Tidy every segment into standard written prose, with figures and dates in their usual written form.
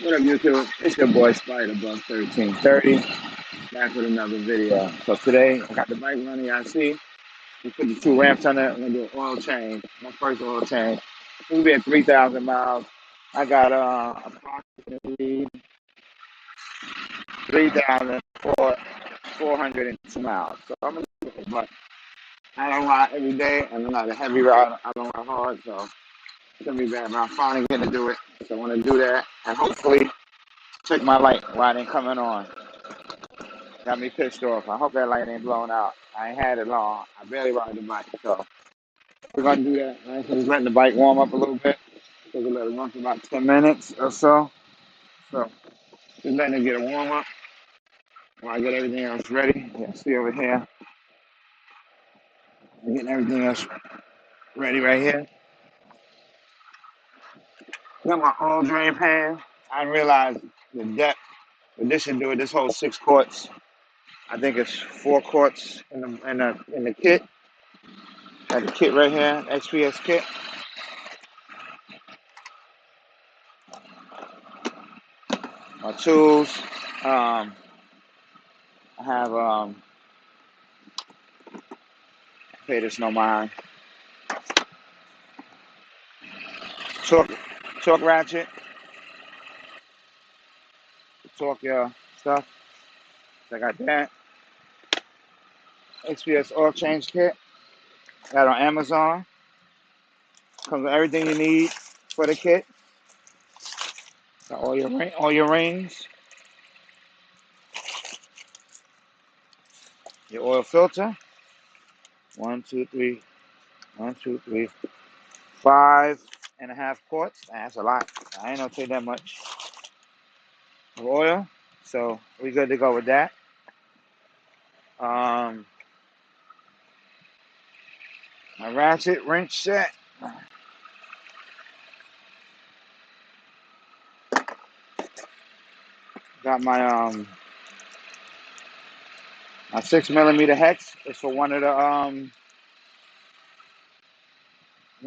What up, YouTube? It's your boy Spider Bug 1330 back with another video. So today I got the bike running. Y'all see, we put the two ramps on it. I'm gonna do an oil change. My first oil change. We'll be at 3,000 miles. I got approximately 3,402 miles. So I'm gonna do it, but I don't ride every day, and I'm not a heavy rider. I don't ride hard, so it's gonna be bad. But I'm finally getting to do it. So I want to do that, and hopefully check my light while it ain't coming on. Got me pissed off. I hope that light ain't blown out. I ain't had it long. I barely ride the bike, so we're gonna do that. Right? So just letting the bike warm up a little bit. So we'll let it run for about 10 minutes or so. So just letting it get a warm up while I get everything else ready. Yeah, see over here. I'm getting everything else ready right here. Got my oil drain pan. I realized the depth. But this should do it. This whole 6 quarts. I think it's 4 quarts in the kit. Got the kit right here, XPS kit. My tools. I have pay this no mind. Torque torque ratchet. Torque your stuff. So I got that. XPS oil change kit. Got it on Amazon. Comes with everything you need for the kit. Got all your rings. Your oil filter. 1, 2, 3. 1, 2, 3. 5.5 quarts. That's a lot. I ain't gonna take that much of oil. So we good to go with that. My ratchet wrench set. Got my 6mm hex. It's for one of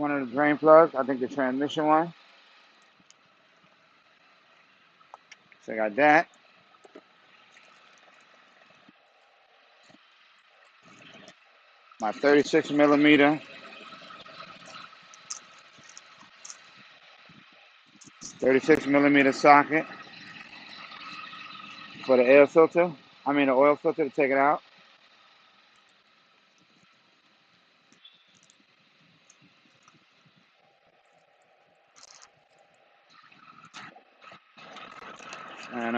the drain plugs. I think the transmission one. So I got that. My 36mm, 36mm socket for the air filter. I mean the oil filter to take it out. And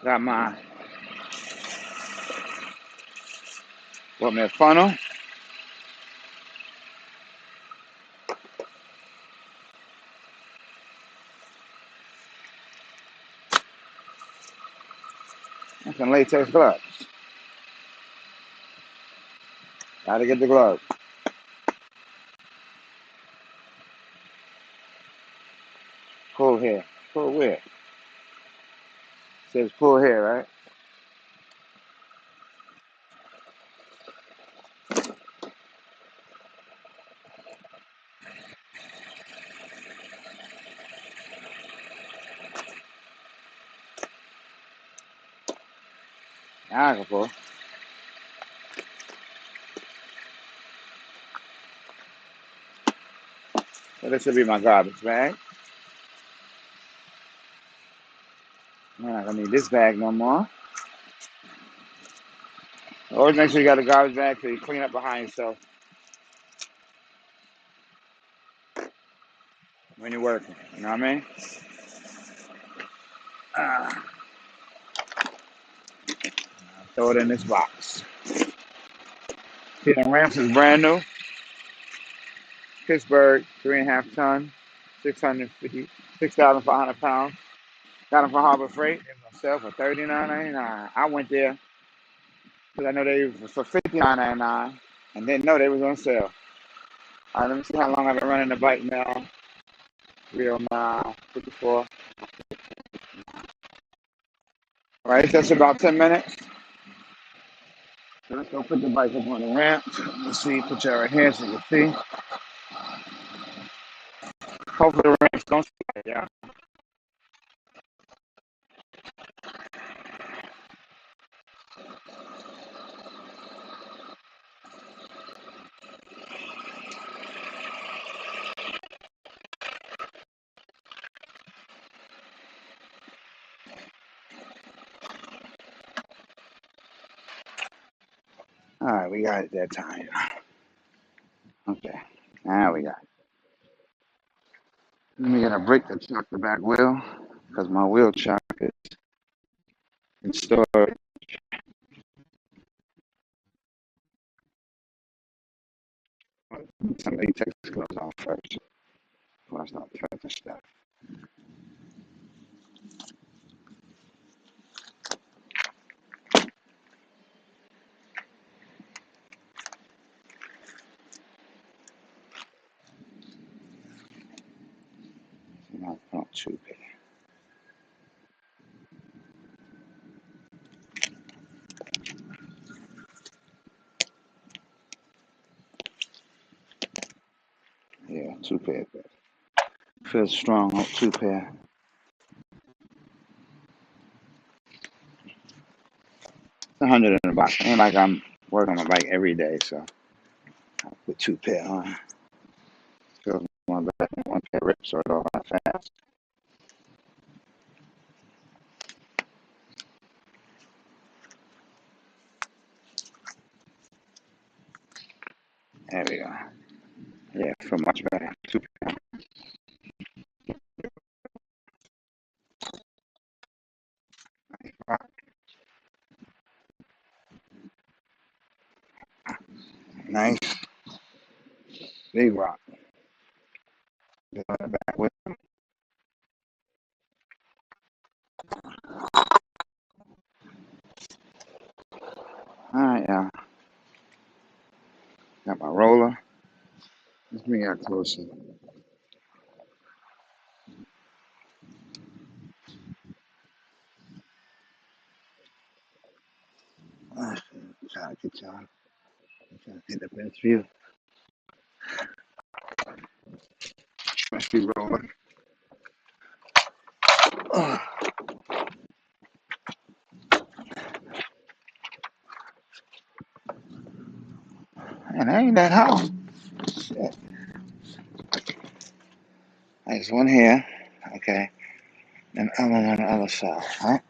got my funnel. And some latex gloves. Gotta get the gloves. Pull here. Pull where? Says pull here, right? Now I can pull. So this should be my garbage bag. I'm not gonna need this bag no more. Always make sure you got a garbage bag so you clean up behind yourself when you're working. You know what I mean? Throw it in this box. See, the ramps is brand new. Pittsburgh, 3.5 ton, 650, 6,500 pounds. Got them for Harbor Freight. They was on sale for $39.99. I went there because I know they was for $59.99 and didn't know they was on sale. All right, let me see how long I've been running the bike now. 309, 54. All right, that's about 10 minutes. So let's go put the bike up on the ramp. Let's see, put you right here so you can see. Hopefully the rain's gonna stay, yeah. All right, we got it that time. Okay, now we got it. Let me get a brake to chuck the back wheel because my wheel chuck is in storage. Somebody takes the clothes off first before I start chucking stuff. Not too big. Yeah, two pair. Feels strong on two pair. 100 in the box. Ain't like I'm working on my bike every day, so I put two pair on. Feels one better than one pair rips so it all out fast. There we go. Yeah, feel much better. Two pair. Nice. Big rock. Back with. Alright, y'all. Got my roller. Let me get closer. Trying to get y'all. Trying to get the best view. Must be rolling. Man, that ain't that hot. Shit. There's one here. Okay. And other on the other side. Right?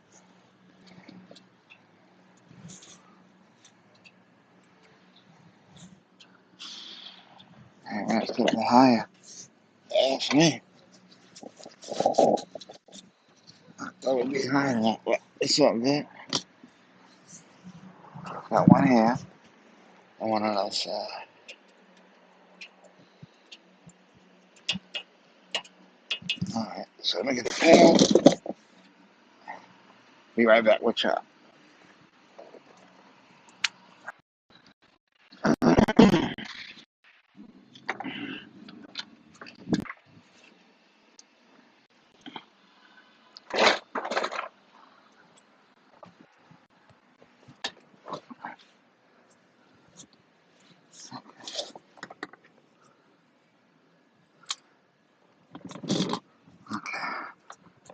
Alright, let's get a little higher. That's me. That would be higher than that. But it's up there. Got one here. And one on the other side. Alright, so let me get the pad. Be right back with y'all.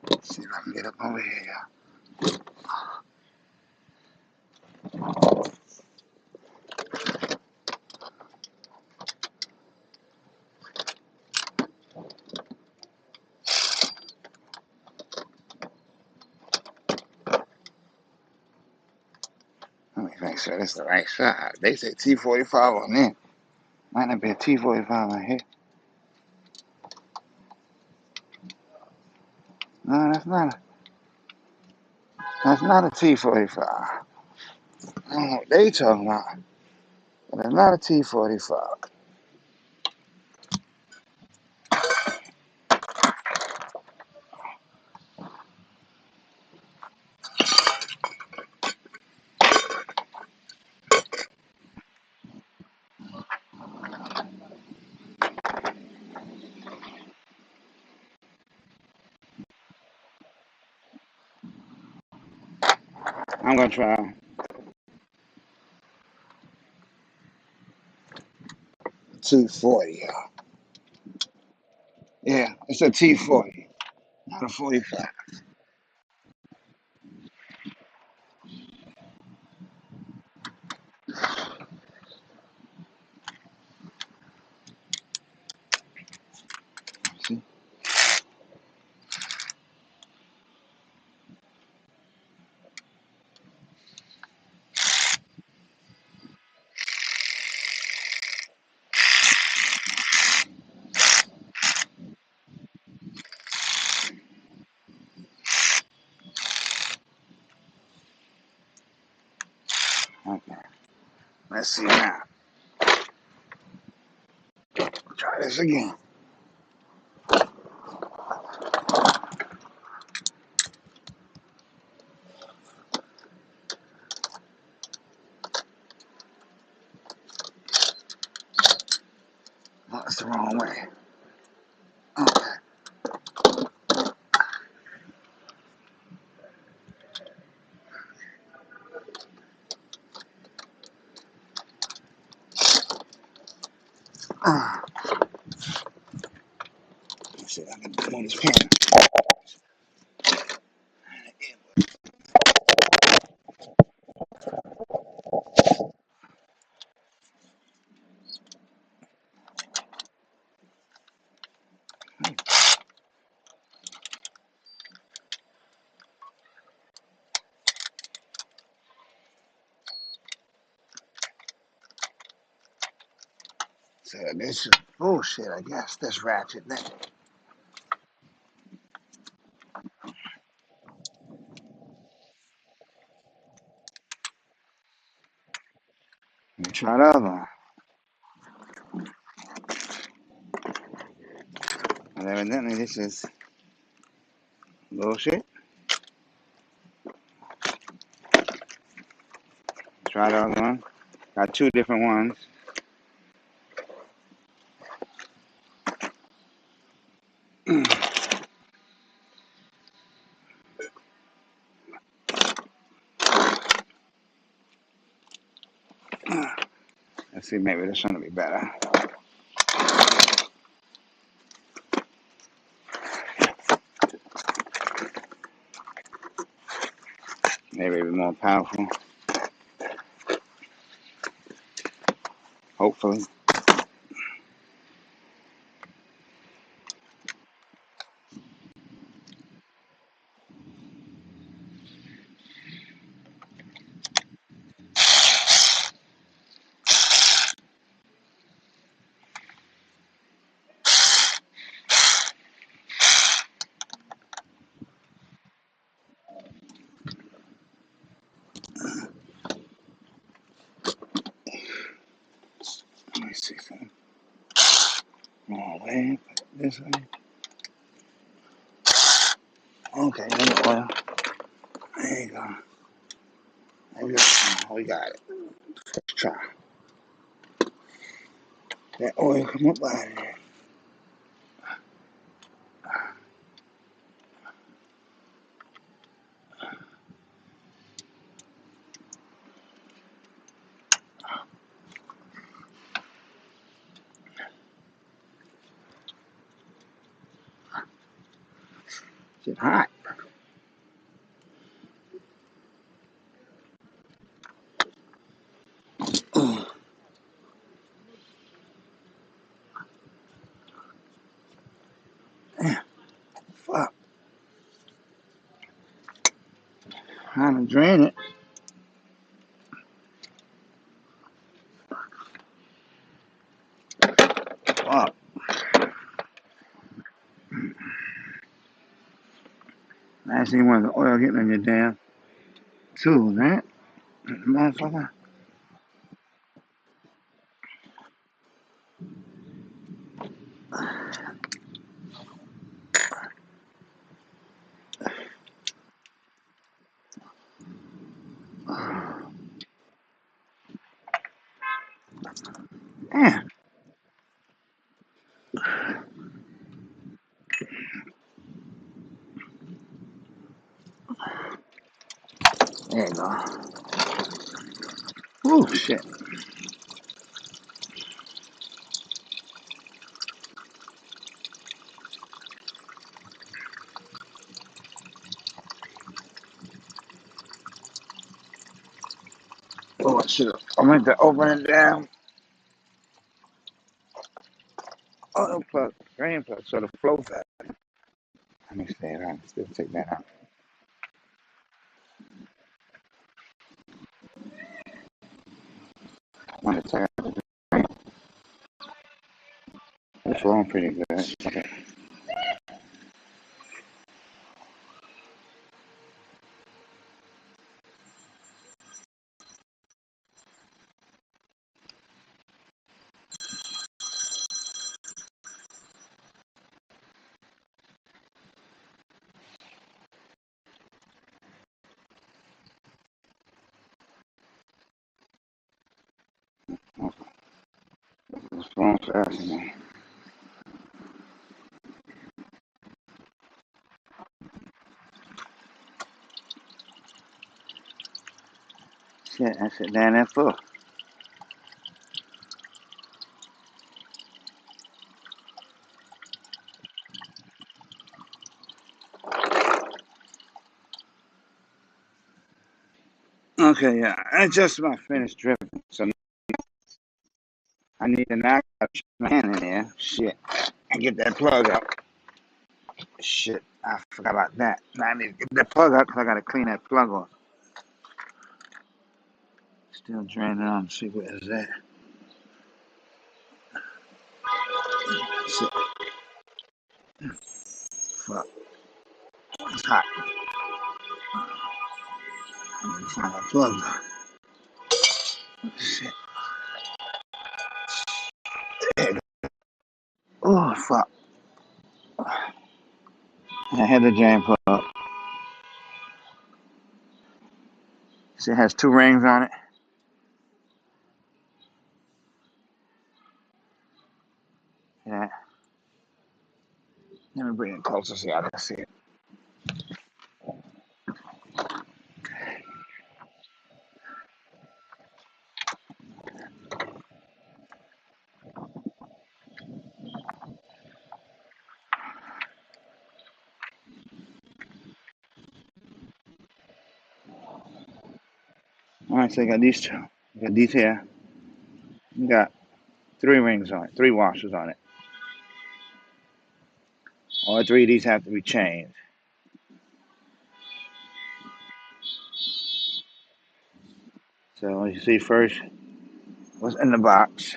Let's see if I can get up over here. Let me make sure this is the right side. They say T45 on there. Might not be a T45 on here. No, that's not a T45. I don't know what they talking about. But it's not a T45. I'm gonna try 240. Yeah, it's a T40, not a 45. See? Okay. Let's see now. Try this again. Oh, that's the wrong way. Okay. Let's see if I can move this pen. So this is bullshit, I guess. This ratchet thing. Let me try the other one. And evidently this is bullshit. Try the other one. Got two different ones. Let's see, maybe this one will be better. Maybe it'll be more powerful. Hopefully. Let me see something. Wrong way. This way. Okay, then the oil. There you go. Maybe we got it. Let's try. That oil come up out of there. It's hot. Damn, fuck. Trying to drain it. Fuck. Last thing you want is the oil getting on your damn tool, right? Motherfucker. Damn. There you go. Oh, shit. Oh, I meant to open it down. Oh, plus, drain plus, so the flow fast. Let me stay around. Still take that out. I want to take out the drain. It's flowing pretty good. Okay. It's flowing fast, man. Shit, I sit down there full. Okay, yeah, I just about finished dripping, so I need to knock out my hand in there. Shit, and get that plug out. Shit, I forgot about that. Now I need to get that plug out because I got to clean that plug off. Still draining on. See where is that? Shit, fuck, it's hot. I need to find that plug. Shit. Oh, fuck. I had the drain plug. See, it has two rings on it. Yeah. Let me bring it closer so y'all can see it. All right, so you got these two. You got these here. You got three rings on it, three washers on it. All three of these have to be changed. So you see first what's in the box.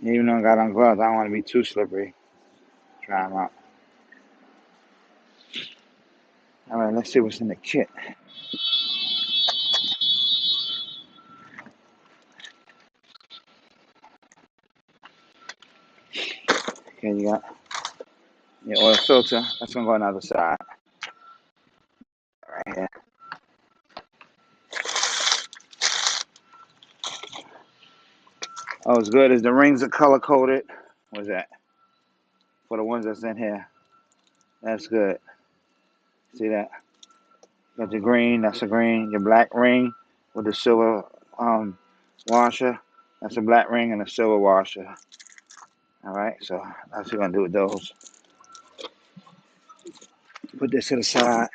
Even though I got on gloves, I don't want to be too slippery. Try them out. All right, let's see what's in the kit. Okay, you got your oil filter. That's gonna go on the other side. Right here. Oh, it's good. Is the rings are color coded? What's that? For the ones that's in here. That's good. See that? Got your green, that's a green. Your black ring with the silver washer. That's a black ring and a silver washer. Alright, so that's what we're gonna do with those. Put this to the side.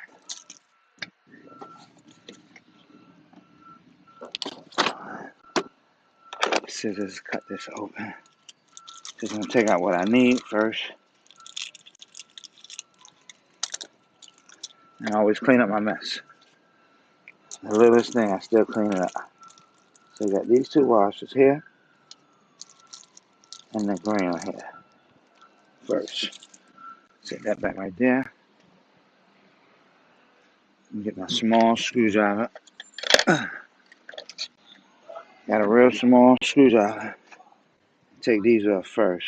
Scissors, cut this open. Just gonna take out what I need first. And I always clean up my mess. The littlest thing, I still clean it up. So you got these two washers here and the green one here. First, set that back right there. Get my small screwdriver. Got a real small screwdriver. Take these off first.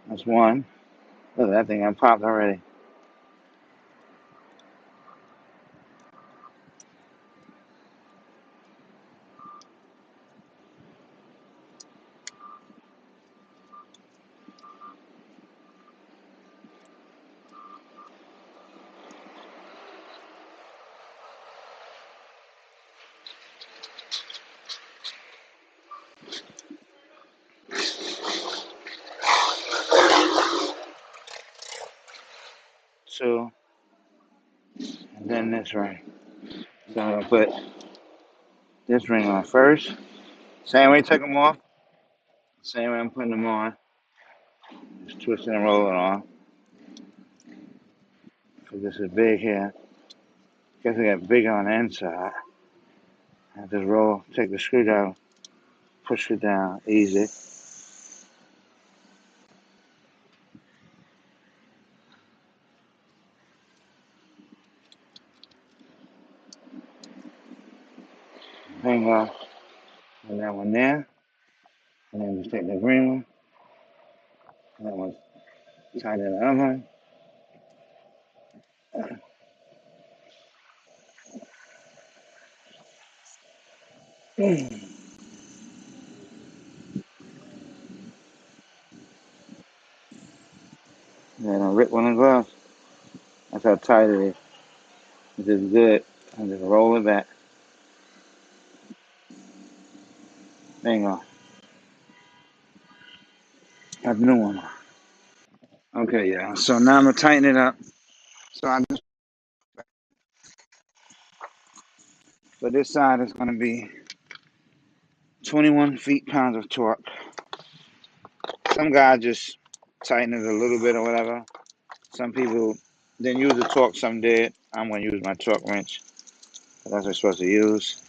That's one. Look at that thing, I popped already. two, and then this ring. So I'm gonna put this ring on first. Same way I took them off. Same way I'm putting them on. Just twist and roll it on. Cause this is big here. Guess I got bigger on the inside. I just roll, take the screwdriver, push it down, easy. Hang on. And that one there. And then just take the green one. And that one's tied in the other one. Then I rip one of the gloves. That's how tight it is. It's just good. I just roll it back. Hang on. That's a new one. Okay, yeah. So now I'm gonna tighten it up. So I just so this side is gonna be 21 feet-pounds of torque. Some guys just tighten it a little bit or whatever. Some people didn't use the torque, some did. I'm gonna use my torque wrench. That's what I'm supposed to use.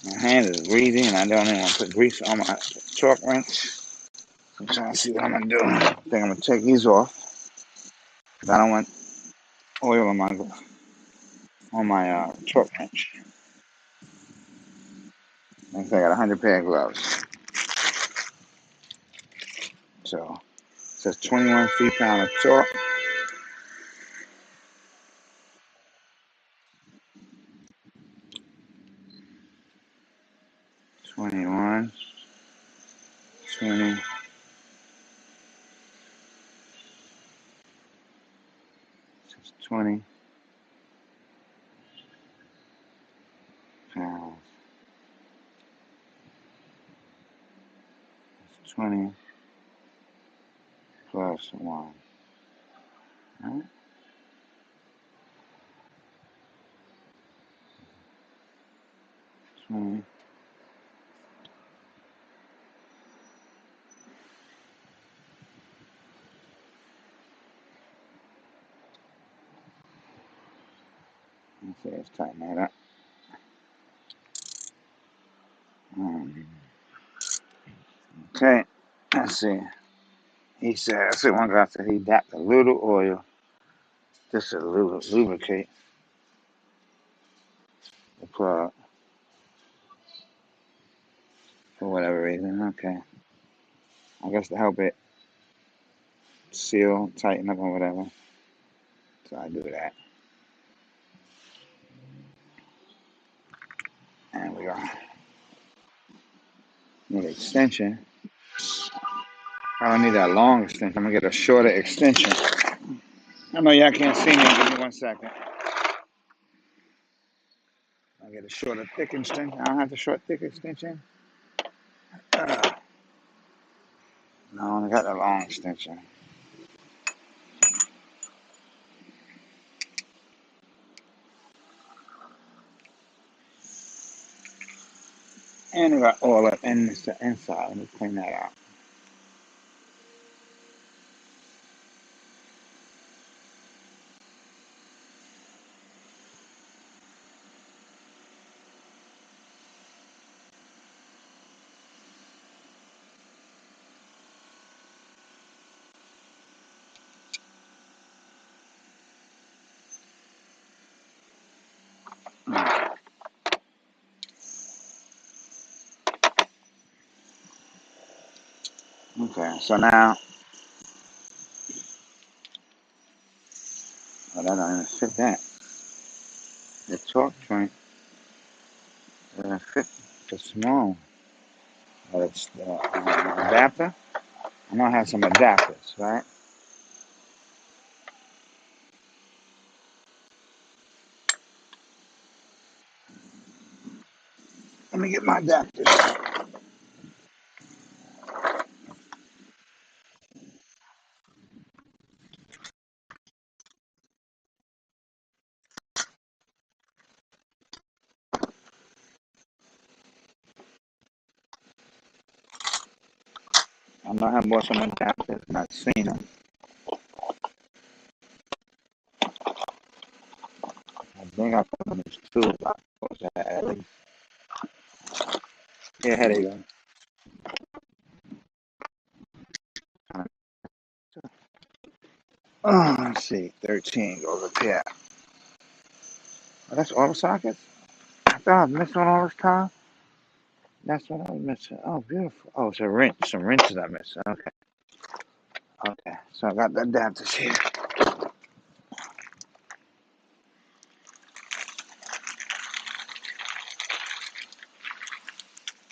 My hand is greasy and I don't even want to put grease on my torque wrench. I'm trying to see what I'm gonna do. I think I'm gonna take these off. Cause I don't want oil on my torque wrench. Like I said, I got 100 pair of gloves. So it says 21 feet-pound of torque. 21, 20, 20 pounds. 20 plus 1. Right? 20. Let's see, let's tighten that up. Okay, let's see. He said, I see one guy said he dapped a little oil just to lubricate the plug for whatever reason. Okay, I guess to help it seal, tighten up, or whatever. So I do that. And we go. Need an extension. I don't need that long extension. I'm gonna get a shorter extension. I know y'all can't see me. Give me 1 second. I get a shorter, thick extension. I don't have the short, thick extension. No, I only got the long extension. And I got oil up in the inside. Let me clean that out. Okay, so now, oh, that don't even fit that. The torque joint doesn't fit. It's small. But it's the adapter. I'm gonna have some adapters, right? Let me get my adapters. I might have bought some adapters, not seen them. I think I put them in two. At least. Yeah, here they go. Oh, let's see. 13 goes up here. Oh, that's all the sockets? I thought I was missing one all this time. That's what I was missing. Oh, beautiful. Oh, it's a wrench. Some wrenches I missed. Okay. Okay. So I got the adapters here.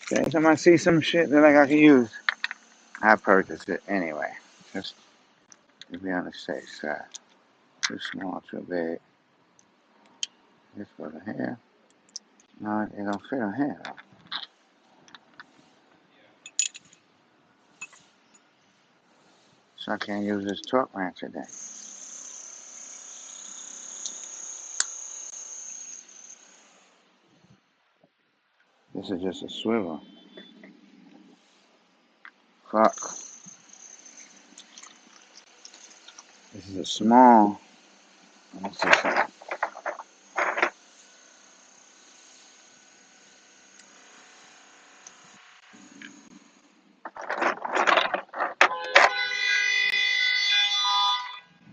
So anytime I see some shit that I can use, I purchase it anyway. Just to be on the safe side. Too small, too big. This goes in here. No, it don't fit on here though. So I can't use this torque wrench today. This is just a swivel. Fuck. This is a small. Let's see something.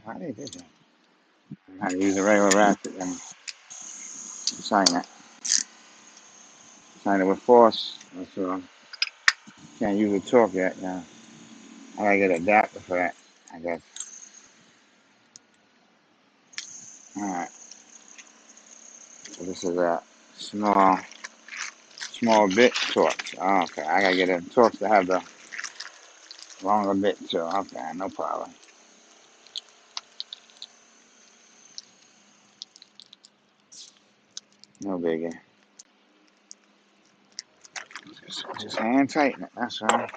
Why did they do that? I had to use a regular ratchet and sign it. Sign it with force. So can't use a torque yet now. I gotta get an adapter for that, I guess. Alright. So this is a small bit torque. Oh, okay. I gotta get a torque to have the longer bit too. Okay, no problem. No biggie. Just hand tighten it, that's all.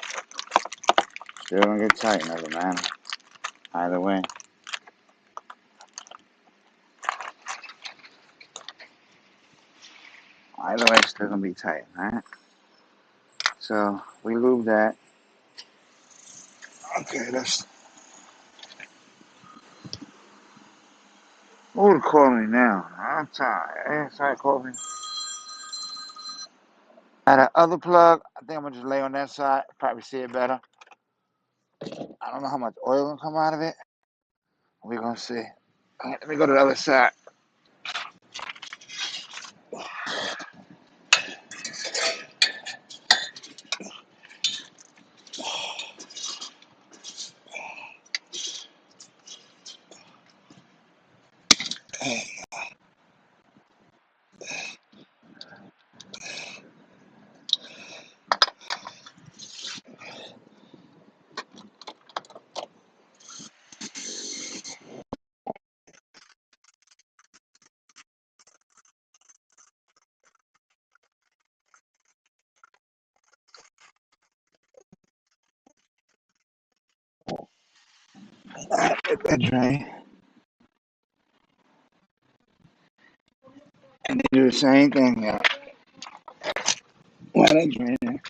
Still gonna get tight, doesn't matter. Either way. Either way, it's still gonna be tight, alright? So we lube that. Okay, that's. Who would call me now? I'm tired. Sorry, call me. Now the other plug, I think I'm gonna just lay on that side. Probably see it better. I don't know how much oil gonna come out of it. We're gonna see. Let me go to the other side. Get that drain. And they do the same thing now. Why that drain?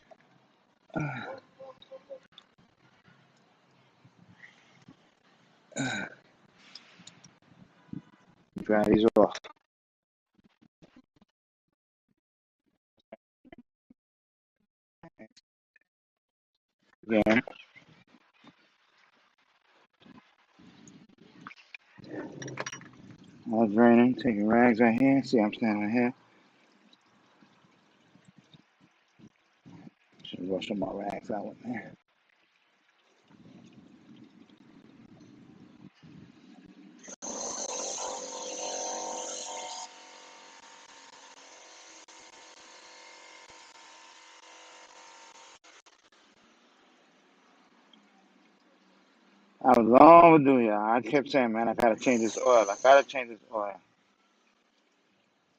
Dry these off. Again. All draining. Taking rags right here. See, I'm standing right here. Should wash some more rags out with there. I was long overdue, y'all. I kept saying, man, I gotta change this oil. I gotta change this oil.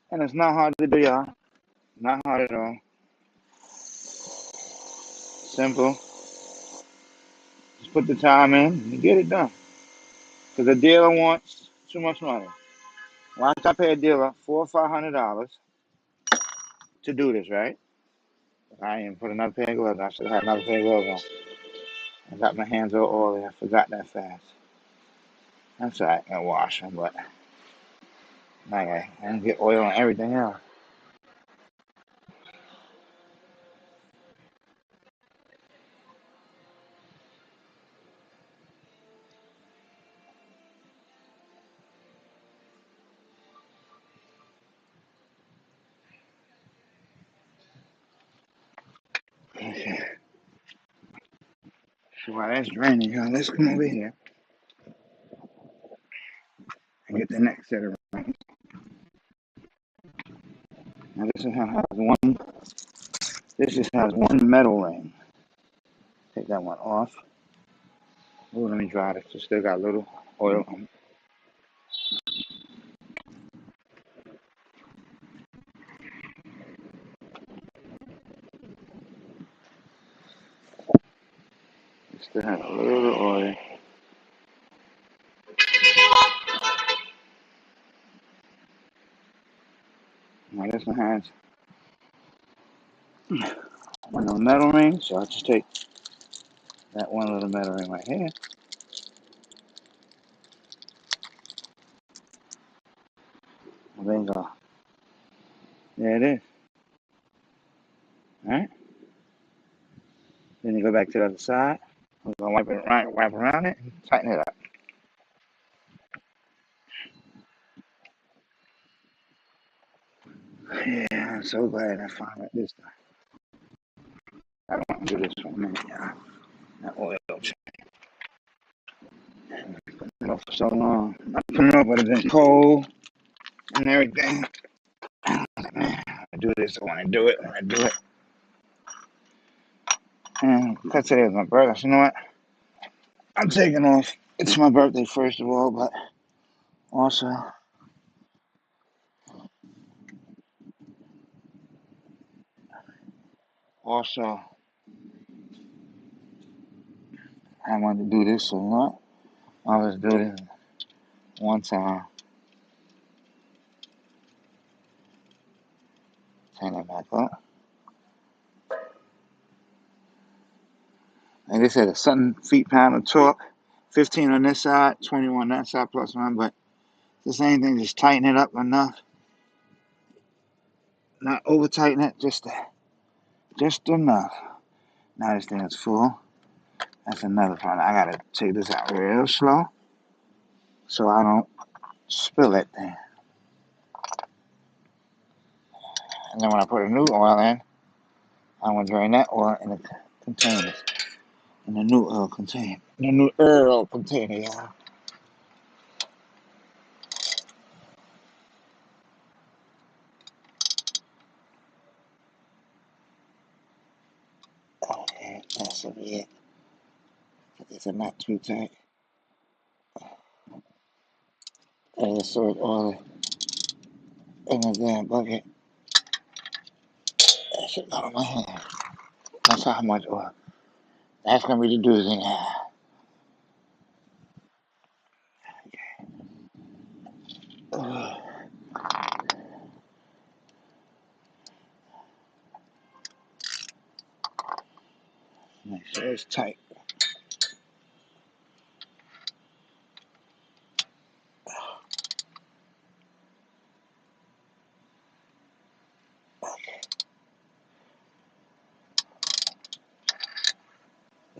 And it's not hard to do, y'all. Not hard at all. Simple. Just put the time in and get it done. Because the dealer wants too much money. Once I pay a dealer $400 or $500 to do this, right? I ain't put another pair of gloves on. I should have had another pair of gloves on. I got my hands all oily. I forgot that fast. That's all right. I wash them, but I don't get oil on everything else. Okay. So while that's draining, y'all, let's come over here and get the next set of rings. Now this one has one. This just has one metal ring. Take that one off. Oh, let me dry this. It still got a little oil on it. It still has a little oil. Now this one has one little metal ring, so I'll just take that one little metal ring right here. And then go. There it is. Alright? Then you go back to the other side. We're gonna wipe around it and tighten it up. Yeah, I'm so glad I found it this time. I don't want to do this for a minute, y'all. That oil change. Put it off for so long. I put it up, but it's been cold and everything. Man, I do this, I want to do it, when I do it. And because today was my birthday, so you know what? I'm taking off. It's my birthday, first of all, but also, also, I wanted to do this, so you know what? I'll just do this one time. Turn that back up. And this had a something feet pound of torque. 15 on this side, 21 on that side, plus one, but the same thing, just tighten it up enough. Not over tighten it, just enough. Now this thing is full. That's another problem. I gotta take this out real slow so I don't spill it there. And then when I put a new oil in, I'm gonna drain that oil in the containers. In the new oil container. The new oil container, y'all. Okay, that's it. It's not too tight. And it's sort of oil in the damn bucket. That shit got on my hand. That's how much oil. That's gonna be the doozy now. Make sure it's tight.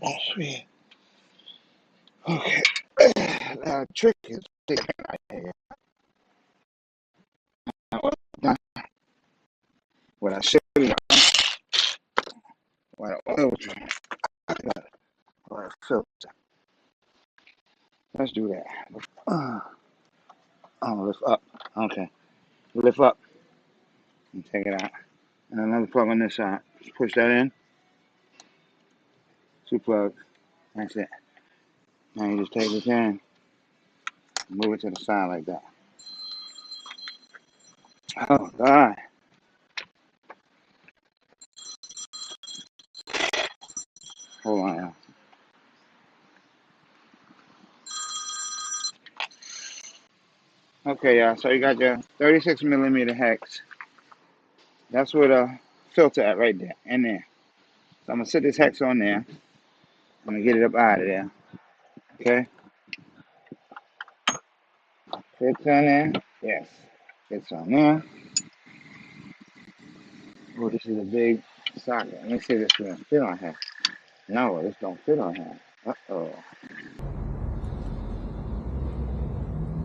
That's it. Okay. Now the trick is taking it right here. What I should have done, what I oil drain, or a filter. Let's do that. Lift up. Okay. Lift up and take it out. And another plug on this side. Just push that in. Two plugs. That's it. Now you just take the can, move it to the side like that. Oh God. Hold on, y'all. Okay, y'all. So you got your 36 millimeter hex. That's where the filter at right there, in there. So I'm gonna set this hex on there, gonna get it up out of there. Okay. Fits on there. Yes. Fits on there. Oh, this is a big socket. Let me see if this is gonna fit on here. No, this don't fit on here. Uh-oh.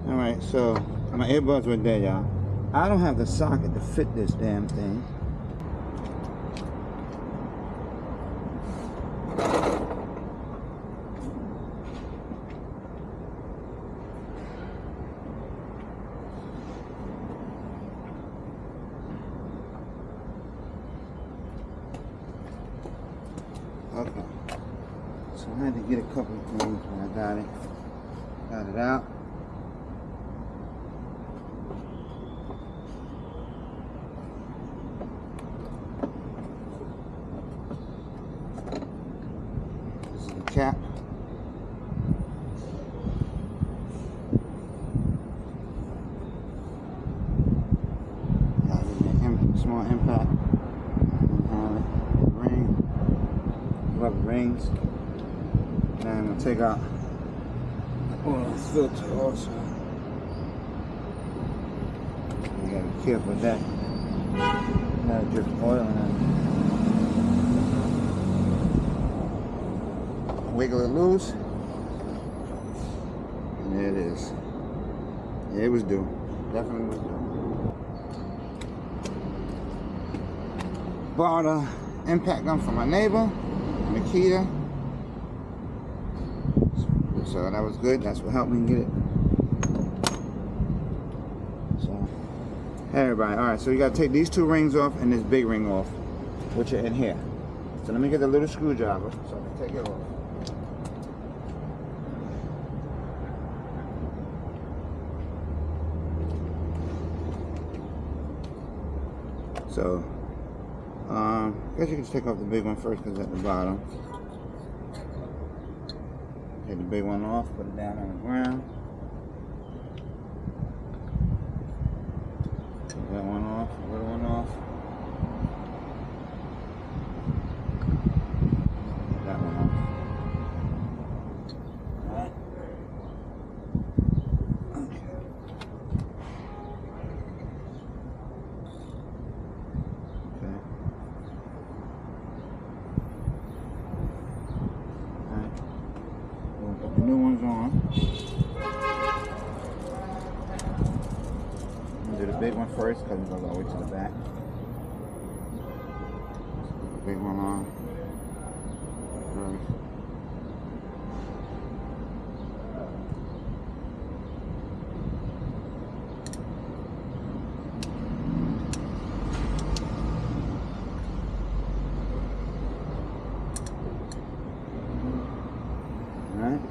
Alright, so my earbuds were there, y'all. I don't have the socket to fit this damn thing. Okay. So I had to get a couple of things when I got it. Got it out. This is the cap. Got a small impact. Rubber rings. And I'm going to take out the oil filter also. You got to be careful with that. Not drip oil in it. Wiggle it loose. And there it is. Yeah, it was due. Definitely was due. Bought an impact gun from my neighbor. Nikita. So that was good. That's what helped me get it. So, hey everybody. Alright, so you gotta take these two rings off and this big ring off, which are in here. So let me get the little screwdriver so I can take it off. So I guess you can just take off the big one first because it's at the bottom. Take the big one off, put it down on the ground. Take that one off, the little one off. That one off. Alright. Put the new ones on. I'll do the big one first because it goes all the way to the back. Put the big one on first. Alright.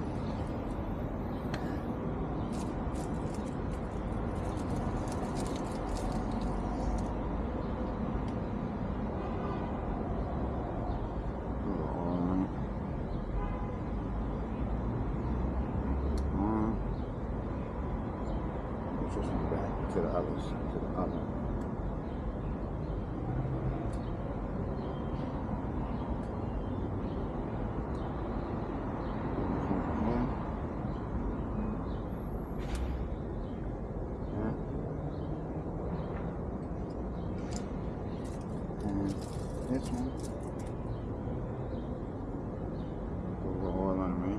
Just back to the others, to the other. This one. Put a little oil on me.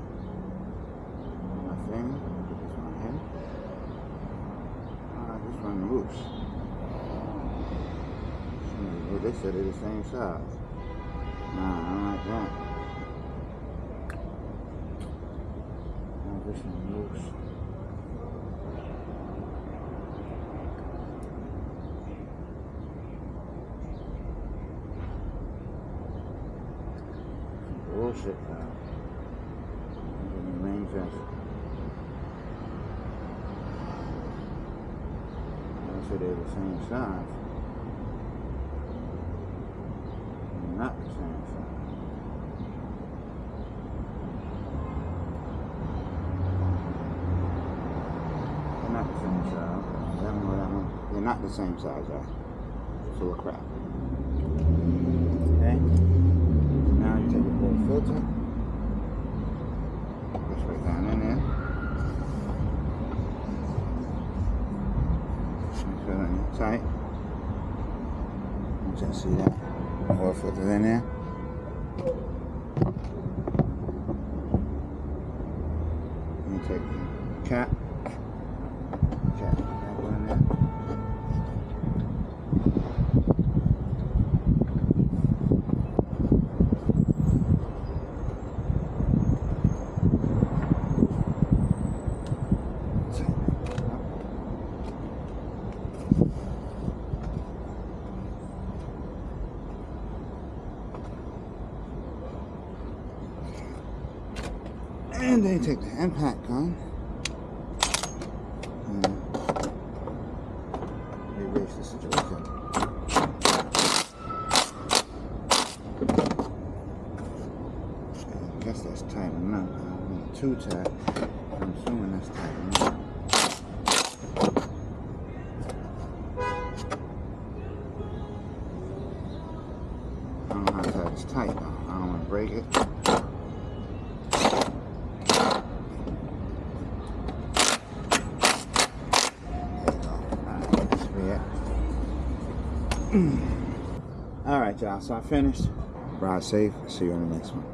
My finger. Put this one here. This one loose. They said they're the same size. Nah, I don't like that. This one loose. Bullshit now. Main fence. They said they're the same size. They're not the same size. They're not the same size. That one or that one. They're not the same size, y'all. Full of crap. Okay? Now you take your little filter. tight. Just see that. Oil filter in there. Let me take the cap. Back in there. And then take the impact gun and erase the situation. I guess that's tight enough. I don't want it too tight. I'm assuming that's tight enough. I don't know how tight it's tight though. I don't want to break it. Alright y'all, so I finished. Ride safe. See you on the next one.